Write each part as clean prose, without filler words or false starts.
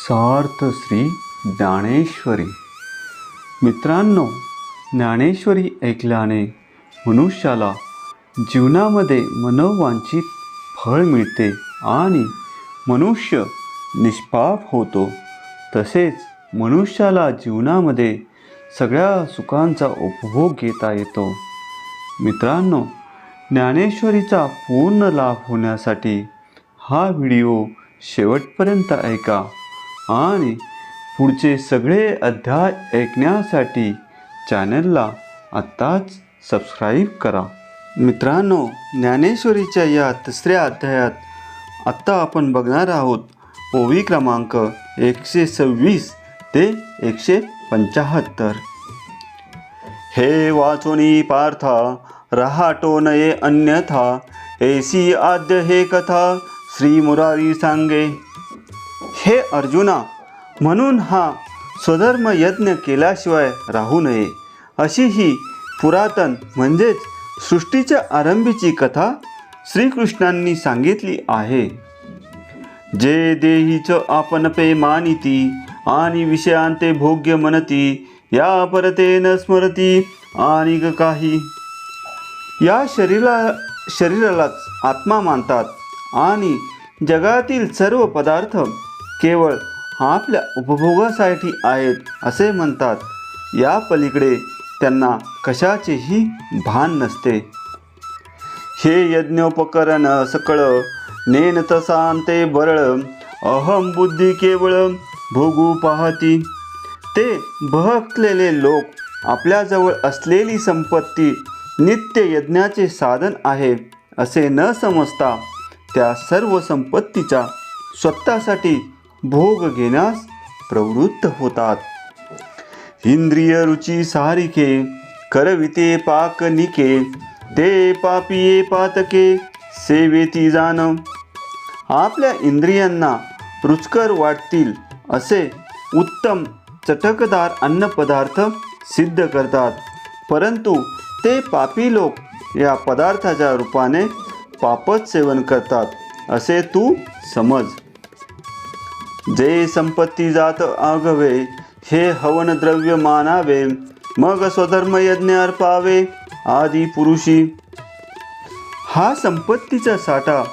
सार्थ श्री ज्ञानेश्वरी. मित्रांनो, ज्ञानेश्वरी ऐकल्याने मनुष्याला जीवनामध्ये मनोवांछित फळ मिळते आणि मनुष्य निष्पाप होतो. तसेच मनुष्याला जीवनामध्ये सगळ्या सुखांचा उपभोग घेता येतो. मित्रांनो, ज्ञानेश्वरीचा पूर्ण लाभ होण्यासाठी हा व्हिडिओ शेवटपर्यंत ऐका आणि पुढचे सगळे अध्याय ऐकण्यासाठी चॅनलला आत्ताच सबस्क्राईब करा. मित्रांनो, ज्ञानेश्वरीच्या या तिसऱ्या अध्यायात आत्ता आपण बघणार आहोत ओवी क्रमांक 126 ते 175. हे वाचोनी पार्था, रहाटो नये अन्यथा, ऐसी आद्य हे कथा श्री मुरारी सांगे. हे अर्जुना, म्हणून हा स्वधर्म यज्ञ केल्याशिवाय राहू नये अशी ही पुरातन म्हणजेच सृष्टीच्या आरंभीची कथा श्रीकृष्णांनी सांगितली आहे. जे देहीच आपण पे मानिती आणि विषयांते भोग्य मनती, या परते न स्मरती आणि काही. या शरीरालाच आत्मा मानतात आणि जगातील सर्व पदार्थ केवळ आपल्या उपभोगासाठी आहेत असे म्हणतात. या पलीकडे त्यांना कशाचेही भान नसते. हे यज्ञोपकरण सकळ नेन तसांते बरळ, अहम बुद्धी केवळ भोगू पाहती. ते बहकलेले लोक आपल्याजवळ असलेली संपत्ती नित्य यज्ञाचे साधन आहे असे न समजता त्या सर्व संपत्तीचा स्वतःसाठी भोग घेण्यास प्रवृत्त होतात. इंद्रिय रुची सारिके करविते पाकनिके, ते पापिये पातके सेवेती जाण. आपल्या इंद्रियांना रुचकर वाटतील असे उत्तम चटकदार अन्नपदार्थ सिद्ध करतात, परंतु ते पापी लोक या पदार्थाच्या रूपाने पापच सेवन करतात असे तू समज. जे संपत्ती जात आगवे, हे हवन द्रव्य मानावे, मग स्वधर्म यज्ञ अर्पावे आदी पुरुषी. हा संपत्तीचा साठा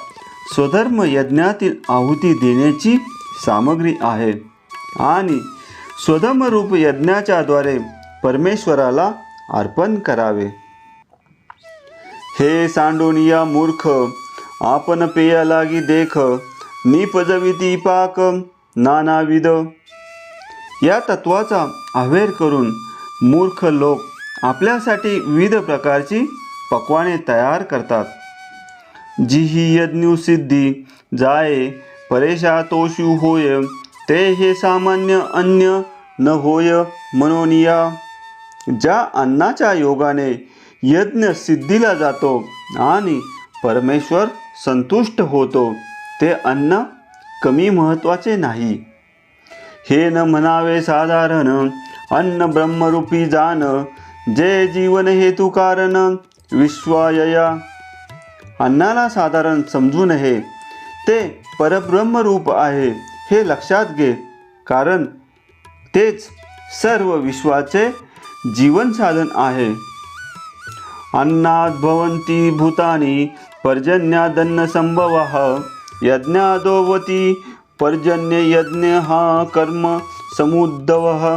स्वधर्म यज्ञातील आहुती देण्याची सामग्री आहे आणि स्वधर्मरूप यज्ञाच्या द्वारे परमेश्वराला अर्पण करावे. हे सांडोनिया मूर्ख, आपण पेया लागी देख, निपजविती पाक नानाविध. या तत्वाचा अवेर करून मूर्ख लोक आपल्यासाठी विविध प्रकारची पक्वाने तयार करतात. जी ही यज्ञसिद्धी जाये परेशा तोषू होय, ते हे सामान्य अन्न न होय मनोनिया. ज्या अन्नाच्या योगाने यज्ञ सिद्धीला जातो आणि परमेश्वर संतुष्ट होतो, ते अन्न कमी महत्त्वाचे नाही. हे न म्हणावे साधारण अन्न ब्रह्मरूपी जाण, जे जीवन हेतू कारण विश्वायया. अन्नाला साधारण समजू नये, ते परब्रह्मरूप आहे हे लक्षात घे, कारण तेच सर्व विश्वाचे जीवन साधन आहे. अन्नाद भवन्ति भूतानि पर्जन्यादन्न संभवः, यज्ञादोवती पर्जन्य यज्ञ हा कर्म समुद्भवः.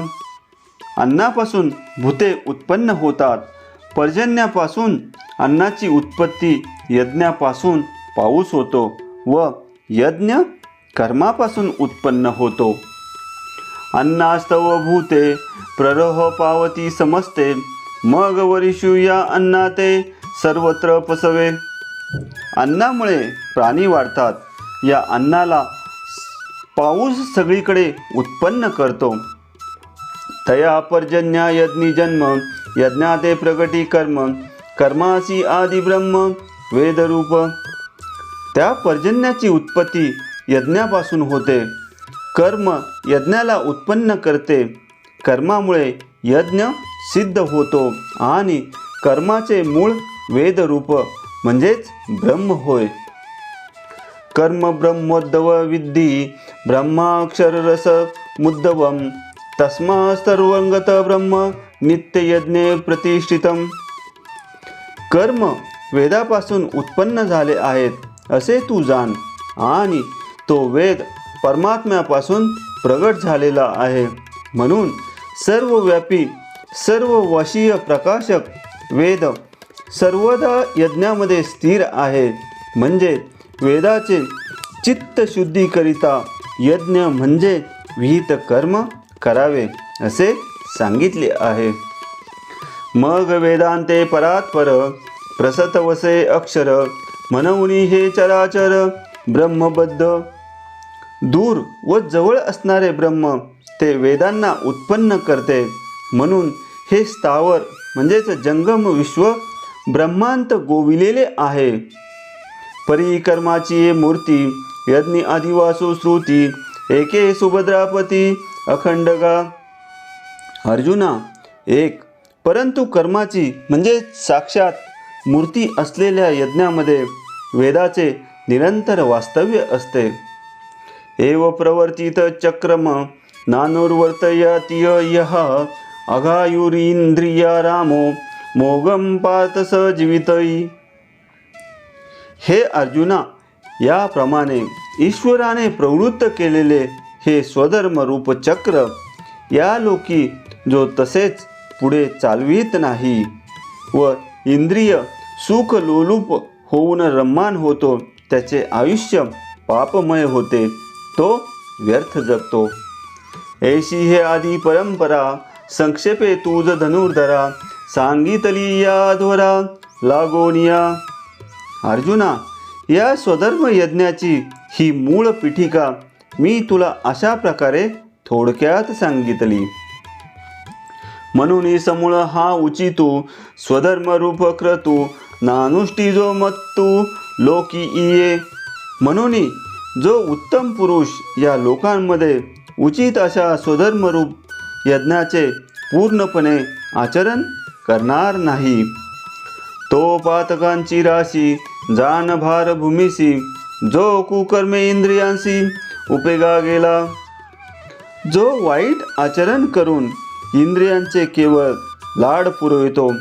अन्नापासून भूते उत्पन्न होतात, पर्जन्यापासून अन्नाची उत्पत्ती, यज्ञापासून पाऊस होतो व यज्ञ कर्मापासून उत्पन्न होतो. अन्नास्तव भूते प्ररोह पावती समजते, मग वरिषु या अन्नाते सर्वत्र पसवे. अन्नामुळे प्राणी वाढतात, या अन्नाला पाऊस सगळीकडे उत्पन्न करतो. तया पर्जन्या यज्ञी जन्म, यज्ञाते प्रगटी कर्म, कर्मासी आदि ब्रह्म वेदरूप. त्या पर्जन्याची उत्पत्ती यज्ञापासून होते. कर्म यज्ञाला उत्पन्न करते. कर्मामुळे यज्ञ सिद्ध होतो आणि कर्माचे मूळ वेदरूप म्हणजेच ब्रह्म होय. कर्म ब्रह्मोद्भव विद्धि ब्रह्माक्षररस मुद्भवम तस्मा सर्वंगत ब्रह्म नित्ययज्ञे प्रतिष्ठितम. कर्म वेदापासून उत्पन्न झाले आहेत असे तू जाण आणि तो वेद परमात्म्यापासून प्रगट झालेला आहे. म्हणून सर्वव्यापी सर्ववशीय प्रकाशक वेद सर्वदा यज्ञामध्ये स्थिर आहे. म्हणजे वेदाचे चित्तशुद्धीकरिता यज्ञ म्हणजे विहित कर्म करावे असे सांगितले आहे. मग वेदांते परात्पर प्रसतवसे अक्षर म्हणून हे चराचर ब्रह्मबद्ध. दूर व जवळ असणारे ब्रह्म ते वेदांना उत्पन्न करते. म्हणून हे स्थावर म्हणजेच जंगम विश्व ब्रह्मांत गोविलेले आहे. परिकर्माची मूर्ती यज्ञ आदिवासू श्रुती एके सुभद्रापती अखंडगा. अर्जुना, एक परंतु कर्माची म्हणजे साक्षात मूर्ती असलेल्या यज्ञामध्ये वेदाचे निरंतर वास्तव्य असते. एव प्रवर्तित चक्रम नानुर्वर्तयतीय यः अघायुरींद्रिया रामो मोगम पात स जीवितई. हे अर्जुना, याप्रमाणे ईश्वराने प्रवृत्त केलेले हे स्वधर्म रूप चक्र या लोकी जो तसेच पुढे चालवित नाही व इंद्रिय सुख लोलूप होऊन रम्मान होतो त्याचे आयुष्य पापमय होते, तो व्यर्थ जगतो. ऐशी हे आदी परंपरा संक्षेपे तुझ धनुर्धरा सांगितली या ध्वरा लागोनिया. अर्जुना, या स्वधर्म यज्ञाची ही मूळ पीठिका मी तुला अशा प्रकारे थोडक्यात सांगितली. म्हणून समूळ हा उचितू स्वधर्मरूप क्रतू नानुष्टी जो मत्तू लोकी इये. म्हणून जो उत्तम पुरुष या लोकांमध्ये उचित अशा स्वधर्मरूप यज्ञाचे पूर्णपणे आचरण करणार नाही, तो पातकांची राशी जाण भार भूमिसी जो कुकर्मे इंद्रियांसी उपेगा गेला. जो वाईट आचरण करून इंद्रियांचे केवळ लाड पुरवितो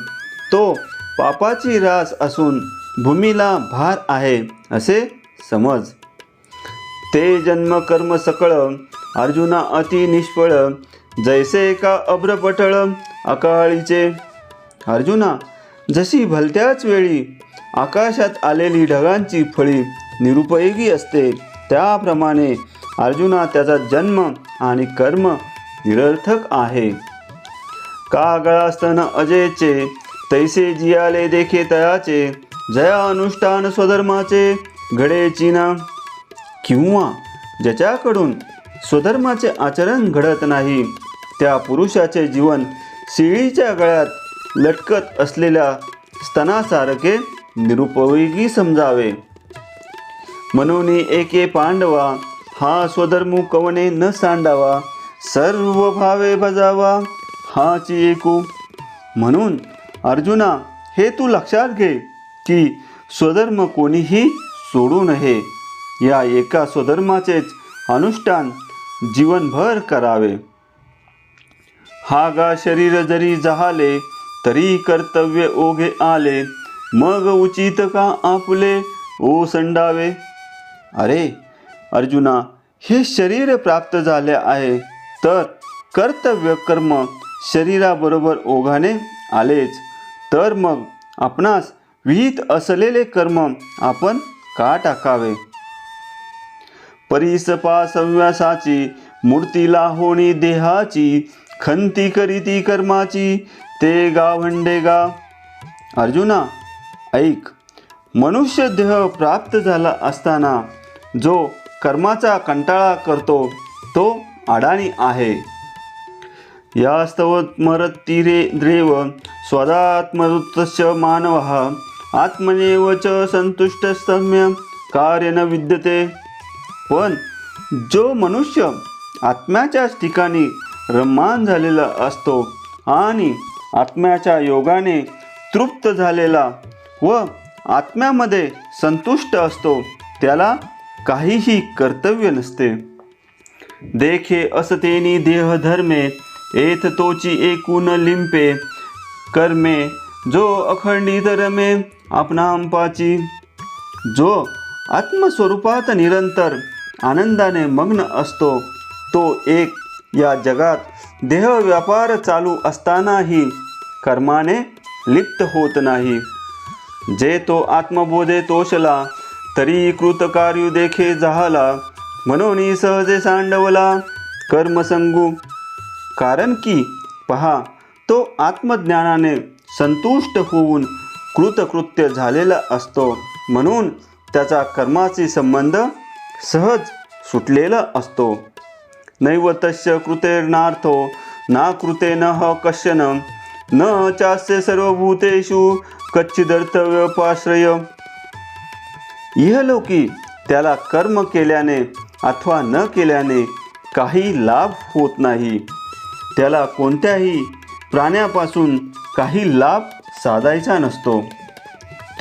तो पापाची रास असून भूमीला भार आहे असे समज. ते जन्म कर्म सकळ अर्जुना अति निष्फळ जैसे का अभ्रपटळ अकाळीचे. अर्जुना, जशी भलत्याच वेळी आकाशात आलेली ढगांची फळी निरुपयोगी असते त्याप्रमाणे अर्जुना त्याचा जन्म आणि कर्म निरर्थक आहे. का गळास्तन अजयचे तैसे जियाले देखे तयाचे जया अनुष्ठान स्वधर्माचे घडे चिना. किंवा ज्याच्याकडून स्वधर्माचे आचरण घडत नाही त्या पुरुषाचे जीवन शिळीच्या गळ्यात लटकत असलेल्या स्तनासारखे निरुपयोगी समजावे. म्हणून एके पांडवा हा स्वधर्मू कवने न सांडावा सर्व भावे भजावा हाची एकू. म्हणून अर्जुना, हे तू लक्षात घे की स्वधर्म कोणीही सोडू नये. या एका स्वधर्माचेच अनुष्ठान जीवनभर करावे. हा गा शरीर जरी जहाले तरी कर्तव्य ओघे आले मग उचित का आपुले ओसंडावे. अरे अर्जुना, हे शरीर प्राप्त झाले आहे तर कर्तव्य कर्म शरीराबरोबर ओघाने आलेच, तर मग आपणास विहित असलेले कर्म आपण का टाकावे. परिसपासव्यासाची मूर्तीला होणी देहाची खंती करीती कर्माची ते गावंडे गा. अर्जुना, ऐक, मनुष्य देह प्राप्त झाला असताना जो कर्माचा कंटाळा करतो तो अडाणी आहे. यास्तव स्मरतीरे द्रेव स्वदात्मरुतस्य मानवः आत्मनेव च संतुष्टस्तम्य कार्य न विद्यते. पण जो मनुष्य आत्म्याच्याच ठिकाणी रम्मान झालेला असतो आणि आत्म्याच्या योगाने तृप्त झालेला व आत्म्यामध्ये संतुष्ट असतो त्याला काहीही कर्तव्य नसते. देखे असतेनी देह धर्मे एथ तोची एकूण लिंपे कर्मे जो अखंडित रमे आपणांपाची. जो आत्मस्वरूपात निरंतर आनंदाने मग्न असतो तो एक या जगात देह व्यापार चालू असतानाही कर्माने लिप्त होत नाही. जे तो आत्मबोधे तोषला तरी कृतकार्यू देखे जाहला म्हणून सहजे सांडवला कर्मसंगू. कारण की पहा तो आत्मज्ञानाने संतुष्ट होऊन कृतकृत्य झालेला असतो म्हणून त्याचा कर्माची संबंध सहज सुटलेला असतो. नैव तस्य कृतेर्नार्थो ना कृतेन कश्चन न चास्य सर्वभूतेषु कच्चिदर्थव्यपाश्रय. इहलोकी त्याला कर्म केल्याने अथवा न केल्याने काही लाभ होत नाही. त्याला कोणत्याही प्राण्यापासून काही लाभ साधायचा नसतो.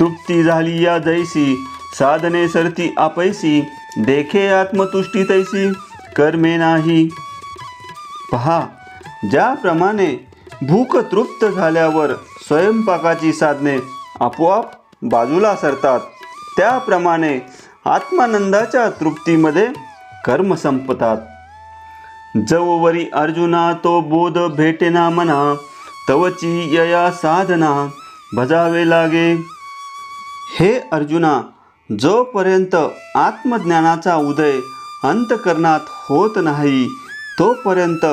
तृप्ती झाली या जैसी साधने सरती आपैसी देखे आत्मतुष्टी तैसी कर्मे नाही. पहा ज्याप्रमाणे भूक तृप्त झाल्यावर स्वयंपाकाची साधने आपोआप बाजूला सरतात त्याप्रमाणे आत्मानंदाच्या तृप्तीमध्ये कर्म संपतात. जववरी अर्जुना तो बोध भेटेना मना तवची यया साधना भजावे लागे. हे अर्जुना, जोपर्यंत आत्मज्ञानाचा उदय अंतःकरणात होत नाही तोपर्यंत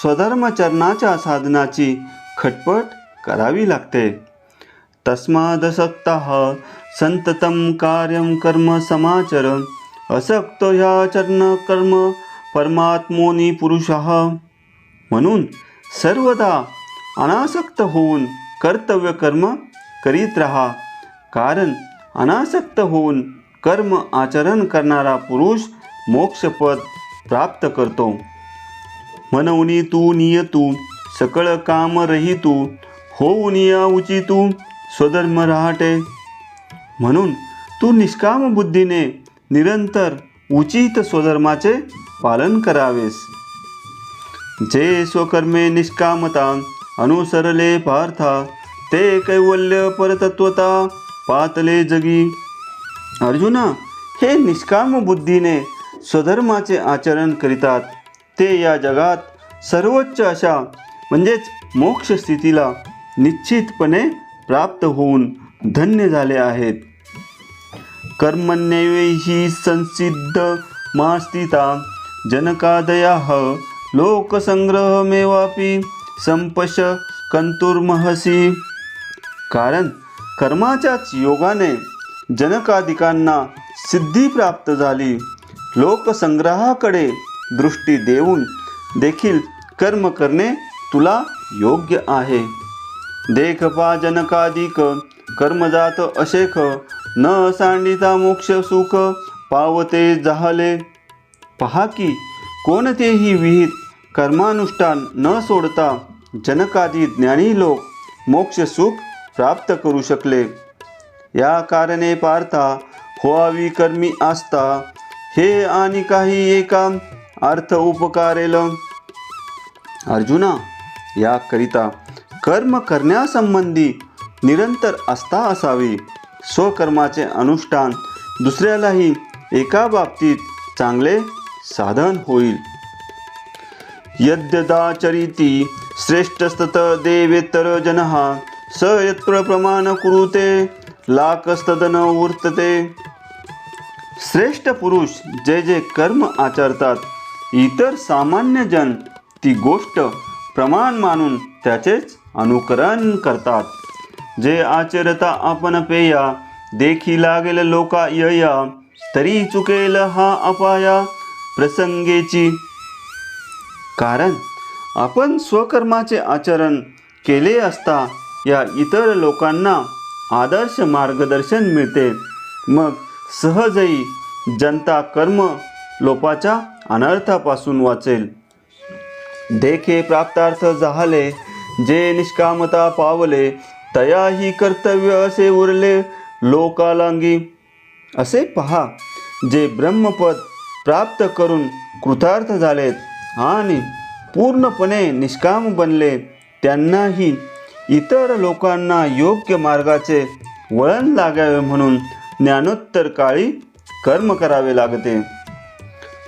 स्वधर्मचरणाच्या साधनाची खटपट करावी लागते. तस्मादसक्तः संततं कार्यं कर्म समाचर असक्तो ह्याचरण कर्म परमात्मोनी पुरुषः. म्हणून सर्वदा अनासक्त होऊन कर्तव्य कर्म करीत राहा. कारण अनासक्त होऊन कर्म आचरण करणारा पुरुष मोक्षपद प्राप्त करतो. म्हणून तू नियतू सकळ काम रहितू होऊन या उचितू स्वधर्म राहते. म्हणून तू निष्काम बुद्धीने निरंतर उचित स्वधर्माचे पालन करावेस. जे स्वकर्मे निष्कामता अनुसरले पार्था ते कैवल्य परतत्वता पातले जगी. अर्जुना, हे निष्काम बुद्धीने स्वधर्माचे आचरण करीतात ते या जगात सर्वोच्च अशा म्हणजेच मोक्ष स्थितीला निश्चितपणे प्राप्त होऊन धन्य झाले आहेत. कर्मण्येवैहि संसिद्ध मास्तिता जनकादयाः लोकसंग्रहमेवापि संपश कंतुर्महसी. कारण कर्माच्याच योगाने जनकादिकांना सिद्धी प्राप्त झाली. लोकसंग्रहाकडे दृष्टी देऊन देखील कर्म करणे तुला योग्य आहे. देख पा जनकादिक कर्मजात अशेख न सांडिता मोक्ष सुख पावते जाहले. पहा की कोणतेही विहित कर्मानुष्ठान न सोडता जनकादी ज्ञानी लोक मोक्ष सुख प्राप्त करू शकले. या कारणे पार्था होवावी कर्मी आस्था हे आणि काही एका अर्थ उपकारेल. अर्जुना, याकरिता कर्म करण्यासंबंधी निरंतर आस्था असावी. स्वकर्माचे अनुष्ठान दुसऱ्यालाही एका बाबतीत चांगले साधन होईल. यद्यदाचरिती श्रेष्ठस्तत देवेतर जनः स यत्र प्रमाण कुरुते लाकस्तदन वर्तते. श्रेष्ठ पुरुष जे जे कर्म आचरतात इतर सामान्य जन ती गोष्ट प्रमाण मानून त्याचेच अनुकरण करतात. जे आचरता आपण पेया देखी लागेल लोका यया तरी चुकेल हा अपाया प्रसंगेची. कारण आपण स्वकर्माचे आचरण केले असता या इतर लोकांना आदर्श मार्गदर्शन मिळते. मग सहजही जनता कर्म लोपाच्या अनर्थापासून वाचेल. देखे प्राप्तार्थ जाहले जे निष्कामता पावले तयाही कर्तव्य असे उरले लोकालांगी. असे पहा जे ब्रह्मपद प्राप्त करून कृतार्थ झालेत आणि पूर्णपणे निष्काम बनले, त्यांनाही इतर लोकांना योग्य मार्गाचे वळण लागावे म्हणून ज्ञानोत्तर काळी कर्म करावे लागते.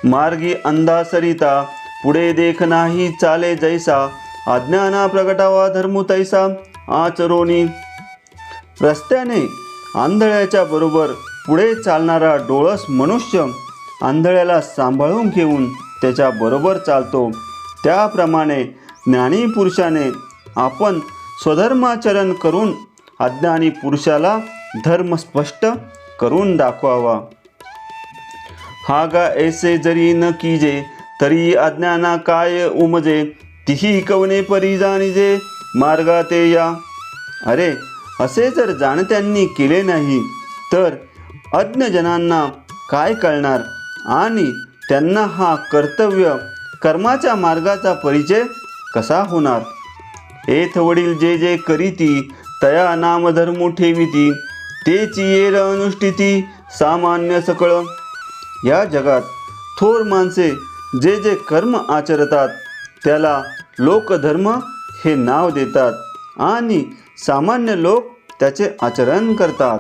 मार्गी अंधा सरिता पुढे देख नाही चाले जैसा, अज्ञाना प्रगटावा धर्मू तैसा आचरोनी. रस्त्याने आंधळ्याच्या बरोबर पुढे चालणारा डोळस मनुष्य आंधळ्याला सांभाळून घेऊन त्याच्या बरोबर चालतो, त्याप्रमाणे ज्ञानी पुरुषाने आपण स्वधर्माचरण करून अज्ञानी पुरुषाला धर्म स्पष्ट करून दाखवावा. हागा ऐसे जरी न कीजे तरी अज्ञाना काय उमजे, तिही कवने परी जाणीजे मार्गा ते या. अरे, असे जर जाणत्यांनी केले नाही तर अज्ञजनांना काय कळणार आणि त्यांना हा कर्तव्य कर्माच्या मार्गाचा परिचय कसा होणार. एथ वडील जे जे करीती तया नामधर्मू ठेविती, तेची येर अनुष्ठिती सामान्य सकळ. या जगात थोर माणसे जे जे कर्म आचरतात त्याला लोकधर्म हे नाव देतात आणि सामान्य लोक त्याचे आचरण करतात.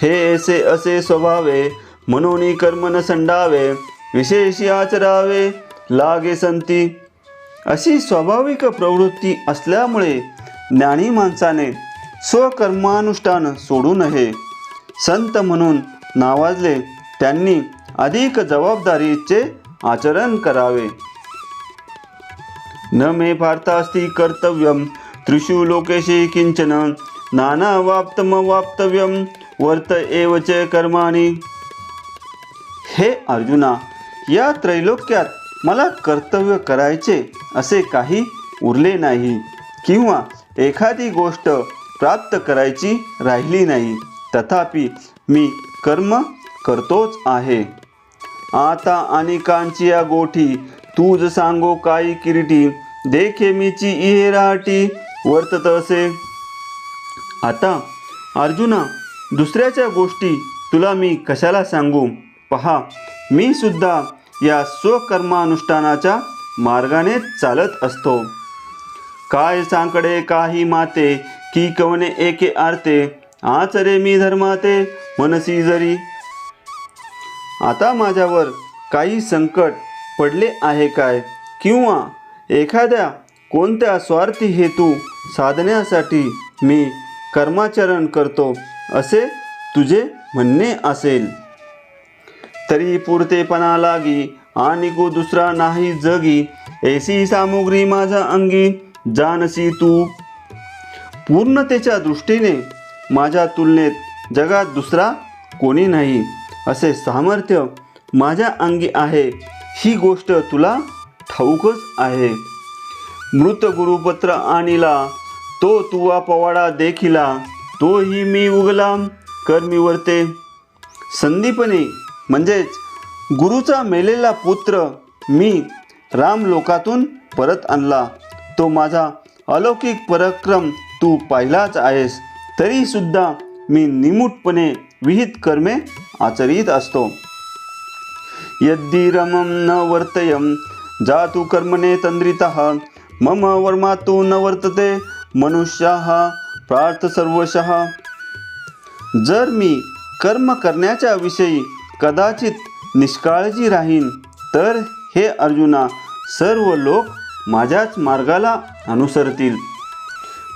हे ऐसे असे स्वभावे मनोनी कर्म न संडावे, विशेषी आचरावे लागे संती. अशी स्वाभाविक प्रवृत्ती असल्यामुळे ज्ञानी माणसाने स्वकर्मानुष्ठान सोडू नये. संत म्हणून नावाजले त्यांनी अधिक जबाबदारीचे आचरण करावे. न मे पार्थास्ति कर्तव्यम त्रिषु लोकेशे किंचन, नाना वाप्तम वाप्तव्यम वर्त एव च कर्माणि. हे अर्जुना, या त्रैलोक्यात मला कर्तव्य करायचे असे काही उरले नाही किंवा एखादी गोष्ट प्राप्त करायची राहिली नाही, तथापि मी कर्म करतोच आहे. आता अनेकांची या गोठी तूज सांगो काही किरीटी, देखे मीची इहे राहटी वर्तत असे. आता अर्जुना, दुसऱ्याच्या गोष्टी तुला मी कशाला सांगू. पहा, मी सुद्धा या स्वकर्मानुष्ठानाच्या मार्गाने चालत असतो. काय सांकडे काही माते की कवने एके आरते, आचरे मी धर्माते मनसी जरी. आता माझ्यावर काही संकट पडले आहे काय, किंवा एखाद्या कोणत्या स्वार्थी हेतू साधण्यासाठी मी कर्माचरण करतो असे तुझे म्हणणे असेल, तरी पुरतेपणा लागी आणि को दुसरा नाही जगी, ऐसी सामुग्री माझा अंगी जानसी तू. पूर्णतेच्या दृष्टीने माझ्या तुलनेत जगात दुसरा कोणी नाही असे सामर्थ्य माझ्या अंगी आहे, ही गोष्ट तुला ठाऊकच आहे. मृत गुरुपत्र आणिला तो तुवा पवाडा देखिला, तोही मी उगला कर्मी वर्ते. संदीपनी म्हणजेच गुरुचा मेलेला पुत्र मी रामलोकातून परत आणला. तो माझा अलौकिक पराक्रम तू पाहिलाच आहेस, तरी सुद्धा मी निमूटपणे विहित कर्मे आचरित असतो. यद्दी रमम न वर्तयम जातु कर्मणे तंद्रितः, मम वर्मातु न वर्तते मनुष्याः प्रार्थ सर्वशः. जर मी कर्म करण्याच्या विषयी कदाचित निष्काळजी राहीन तर हे अर्जुना, सर्व लोक माझ्याच मार्गाला अनुसरतील.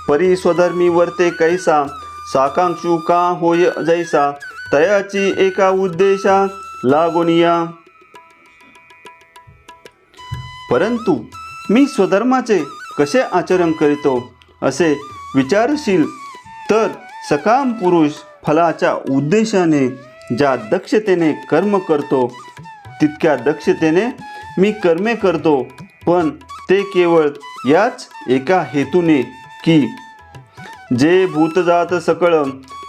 परी स्वधर्मी वर्ते कैसा, साकांक्षू का होय जैसा, तयाची एका उद्देशा लागोनिया. परंतु मी स्वधर्माचे कसे आचरण करीतो असे विचारशील तर सकाम पुरुष फलाच्या उद्देशाने ज्या दक्षतेने कर्म करतो तितक्या दक्षतेने मी कर्मे करतो, पण ते केवळ याच एका हेतूने की जे भूतजात सकळ,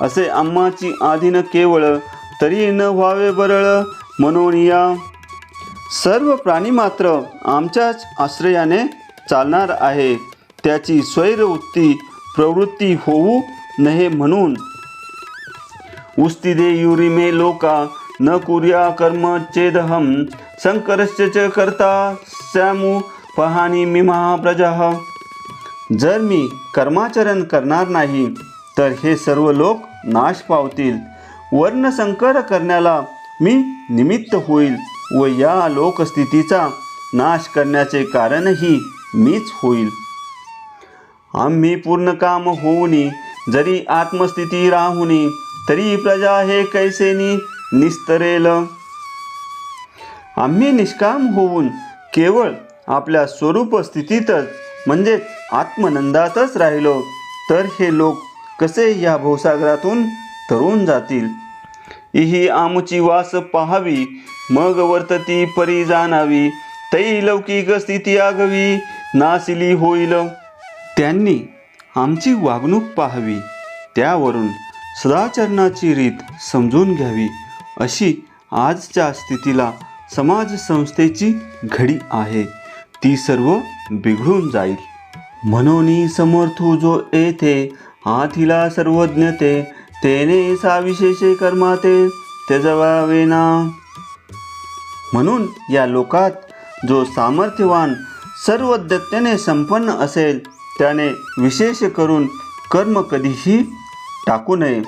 असे आम्हाची आधीन केवळ, तरी न व्हावे बरळ मनोनिया. सर्व प्राणी मात्र आमच्याच आश्रयाने चालणार आहे, त्याची स्वैरवृत्ती प्रवृत्ती होऊ नये म्हणून. उस्ती दे युरी मे लोका न कुर्या कर्म चेदहम संकरश्च च कर्ता स्यामु पहानी मी महाप्रजा. जर मी कर्माचरण करणार नाही तर हे सर्व लोक नाश पावतील. वर्णसंकर करण्याला मी निमित्त होईल व या लोकस्थितीचा नाश करण्याचे कारणही मीच होईल. आम्ही पूर्ण काम होऊनी जरी आत्मस्थिती राहुनी तरी प्रजा हे कैसेनी निस्तरेल. आम्ही निष्काम होऊन केवळ आपल्या स्वरूप स्थितीतच म्हणजेच आत्मनंदातच राहिलो तर हे लोक कसे या भवसागरातून तरून जातील. इही आमुची वास पाहावी मग वर्तती परी जाणावी तै लौकिक स्थिती आगवी नासिली होईल. त्यांनी आमची वागणूक पाहावी त्यावरून सदाचरणाची रीत समजून घ्यावी. अशी आजच्या स्थितीला समाज संस्थेची घडी आहे ती सर्व बिघडून जाईल. म्हणून समर्थू जो येथे आथिला सर्वज्ञते तेने साविशेषे कर्माते त्यजवावेना. म्हणून या लोकात जो सामर्थ्यवान सर्वज्ञतेने संपन्न असेल त्याने विशेष करून कर्म कधीही टाकू नये.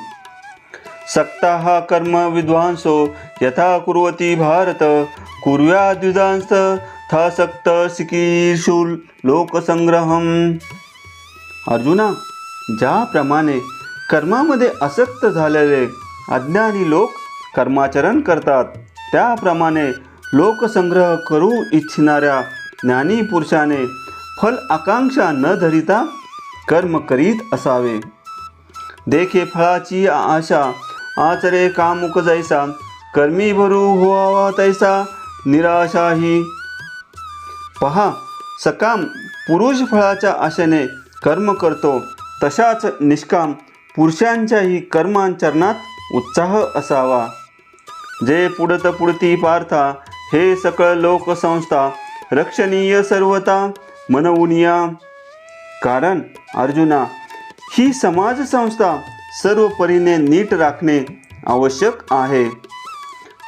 सक्ताः कर्म विद्वांसो यथा कुर्वती भारत कुर्याद्विदांस था सक्त सिकीर्षुल लोकसंग्रहम. अर्जुना, ज्याप्रमाणे कर्मामध्ये आसक्त झालेले अज्ञानी लोक कर्माचरण करतात त्याप्रमाणे लोकसंग्रह करू इच्छिणाऱ्या ज्ञानी पुरुषाने फल आकांक्षा न धरिता कर्म करीत असावे. देखे फळाची आशा आचरे कामुक जैसा कर्मी भरू व्हावा तैसा निराशाही. पहा, सकाम पुरुष फळाच्या आशेने कर्म करतो तशाच निष्काम पुरुषांच्याही कर्माचरणात उत्साह असावा. जे पुढत पुढती पार्था हे सकळ लोकसंस्था रक्षणीय सर्वता मनवुनिया. कारण अर्जुना, ही समाजसंस्था सर्व परीने नीट राखणे आवश्यक आहे.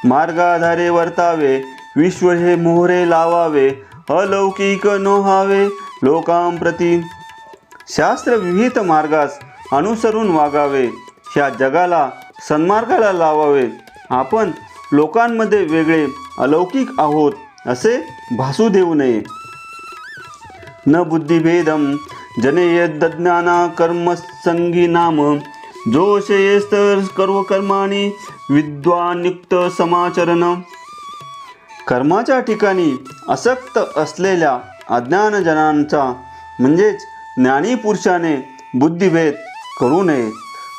मार्गाधारे वर्तावे विश्व हे मोहरे लावावे अलौकिक नोहावे लोकांप्रती. शास्त्र विहित मार्गास अनुसरून वागावे ह्या जगाला सन्मार्गाला लावावे. आपण लोकांमध्ये वेगळे अलौकिक आहोत असे भासू देऊ नये. न बुद्धिभेदम जनेयज्ञाना कर्मसंगी नाम जोशयेस्तर कर्मकर्माणी विद्वानयुक्त समाचरण. कर्माच्या ठिकाणी आसक्त असलेल्या अज्ञानजनांचा म्हणजेच ज्ञानी पुरुषाने बुद्धिभेद करू नये.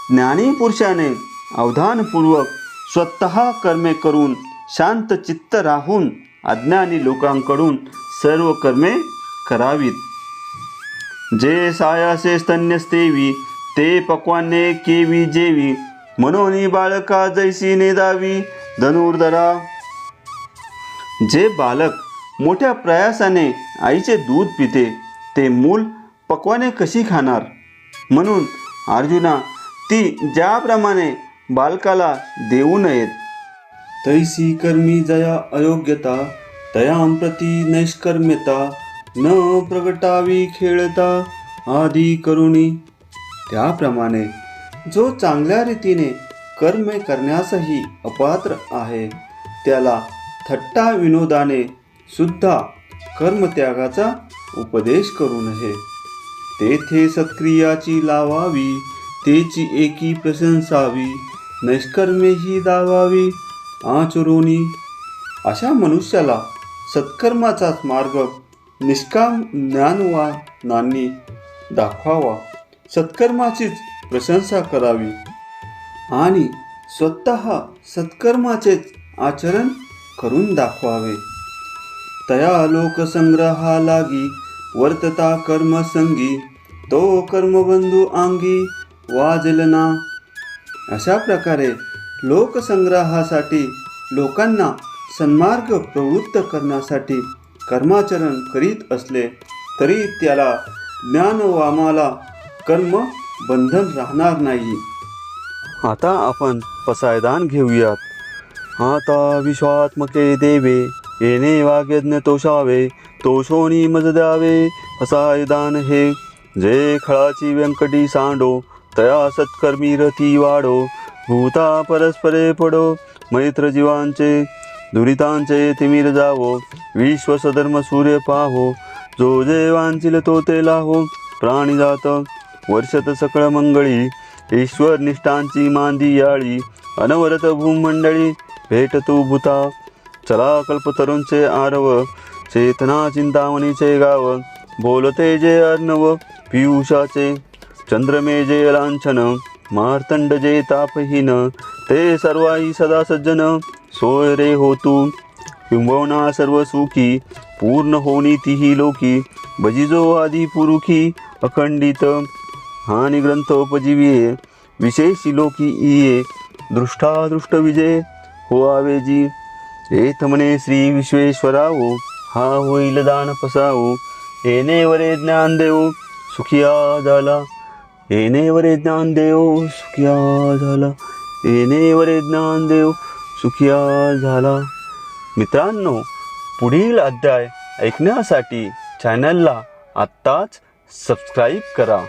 ज्ञानी पुरुषाने अवधानपूर्वक स्वतः कर्मे करून शांत चित्त राहून अज्ञानी लोकांकडून सर्व कर्मे करावीत. जे सायासे स्तन्यस्तेवी ते पक्वाने केवी जेवी मनोनी बाळका जैसी नेदावी धनुर्धरा. जे बालक मोठ्या प्रयासाने आईचे दूध पिते ते मूल पक्वाने कशी खाणार. म्हणून अर्जुना, ती ज्याप्रमाणे बालकाला देऊ नयेत तैसी कर्मी जया अयोग्यता तयां प्रती नैष्कर्म्यता न प्रगटावी खेळता आदी करुणी. त्याप्रमाणे जो चांगल्या रीतीने कर्मे करण्यासही अपात्र आहे त्याला थट्टा विनोदाने सुद्धा कर्मत्यागाचा उपदेश करू नये. तेथे सत्क्रियाची लावावी तेची एकी प्रशंसावी नैष्कर्मेही दावावी आचरोनी. अशा मनुष्याला सत्कर्माचाच मार्ग निष्काम ज्ञानवानांनी दाखवावा. सत्कर्माचीच प्रशंसा करावी आणि स्वतः सत्कर्माचेच आचरण करून दाखवावे. तया लोकसंग्रहा लागी वर्तता कर्मसंगी तो कर्मबंधू अंगी वाजलना. अशा प्रकारे लोकसंग्रहासाठी लोकांना सन्मार्ग प्रवृत्त करण्यासाठी कर्माचरण करीत असले तरी त्याला ज्ञानवामाला कर्म बंधन राहणार नाही. आता आपण पसायदान घेऊयात. आता विश्वात्मके देवे येणे वाग्यज्ञ तोषावे तोषोनी मज द्यावे असाय दान हे जे खळाची व्यंकटी सांडो तया सत्कर्मी रती वाढो भूता परस्परे पडो मैत्र जीवांचे दुरितांचे तिमिर जावो विश्व सधर्म सूर्य पाहो जो जे वांचिल तो ते लाहो प्राणी जात वर्षत सकळ मंगळी ईश्वर निष्ठांची मांदी याळी अनवरत भूमंडळी भेट तू भूता चला कल्पतरूंचे आरव चेतना चिंतामणीचे गाव बोलते जे अर्णव पियुषाचे चंद्रमे जे लांछन मार्तंड जे तापहीन ते सर्वाई सदा सज्जन सोय रे हो तू किंबहुना सर्व सुखी पूर्ण होनी तिही लोकी बजिजो आदि पुरुखी अखंडित हानी ग्रंथोपजीविये विशेषी लोकी इये दृष्टादृष्ट विजय हो आवेजी एथ म्हणे श्री विश्वेश्वराओ हा होईल दान पसाओ येणे वरे ज्ञान देव सुखिया झाला येणे वरे ज्ञान देव सुखिया झाला येणे वरे ज्ञान देव सुखिया झाला. मित्रांनो, पुढील अध्याय ऐकण्यासाठी चॅनलला आत्ताच सबस्क्राईब करा.